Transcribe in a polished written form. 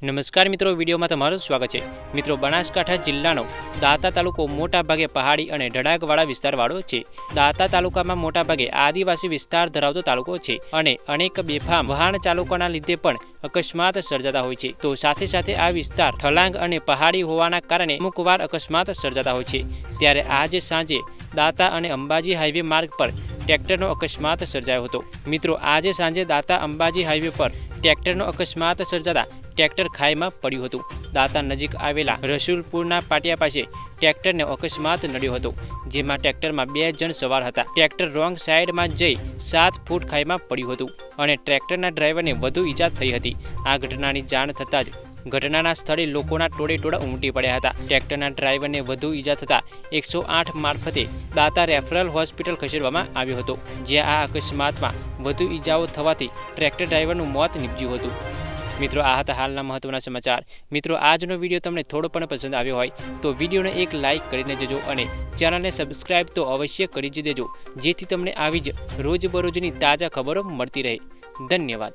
નમસ્કાર મિત્રો, વિડીયોમાં તમારું સ્વાગત છે। મિત્રો, બનાસકાંઠા જિલ્લાનો દાંતા તાલુકો મોટા ભાગે પહાડી અને ઢળાકવાળા વિસ્તારવાળો છે। દાંતા તાલુકામાં મોટા ભાગે આદિવાસી વિસ્તાર ધરાવતો તાલુકો છે અને અનેક બેફામ વાહન ચાલકોના લીધે પણ અકસ્માત સર્જાતા હોય છે। તો સાથે સાથે આ વિસ્તાર ઠલાંગ અને પહાડી હોવાના કારણે અમુકવાર અકસ્માત સર્જાતા હોય છે। ત્યારે આજે સાંજે દાંતા અને અંબાજી હાઈવે માર્ગ પર ટ્રેક્ટરનો અકસ્માત સર્જાયો હતો। મિત્રો, આજે સાંજે દાંતા અંબાજી હાઈવે પર ટ્રેક્ટરનો અકસ્માત સર્જાતા ટ્રેક્ટર ખાઈમાં પડ્યું હતું। દાંતા નજીક આવેલા રસુલપુરના પાટિયા પાસે ટ્રેક્ટરને અકસ્માત નડ્યો હતો, જેમાં ટ્રેક્ટરમાં 2 જણ સવાર હતા। ટ્રેક્ટર રોંગ સાઈડમાં જઈ 7 ફૂટ ખાઈમાં પડ્યું હતું અને ટ્રેક્ટરના ડ્રાઈવરને વધુ ઈજા થઈ હતી। આ ઘટનાની જાણ થતાં જ ઘટનાના સ્થળે લોકોના ટોળે ઉમટી પડ્યા હતા। ટ્રેક્ટરના ડ્રાઈવરને વધુ ઈજા થતાં 108 મારફતે દાંતા રેફરલ હોસ્પિટલ ખસેડવામાં આવ્યો હતો, જ્યાં આ અકસ્માતમાં વધુ ઈજાઓ થવાથી ટ્રેક્ટર ડ્રાઈવરનું મોત નીપજ્યું હતું। મિત્રો, આ હતા હાલના મહત્વના સમાચાર। મિત્રો, આજનો વિડીયો તમને થોડો પણ પસંદ આવ્યો હોય તો વિડીયોને એક લાઇક કરીને જજો અને ચેનલને સબસ્ક્રાઇબ તો અવશ્ય કરી જ દેજો, જેથી તમને આવી જ રોજબરોજની તાજા ખબરો મળતી રહે। ધન્યવાદ।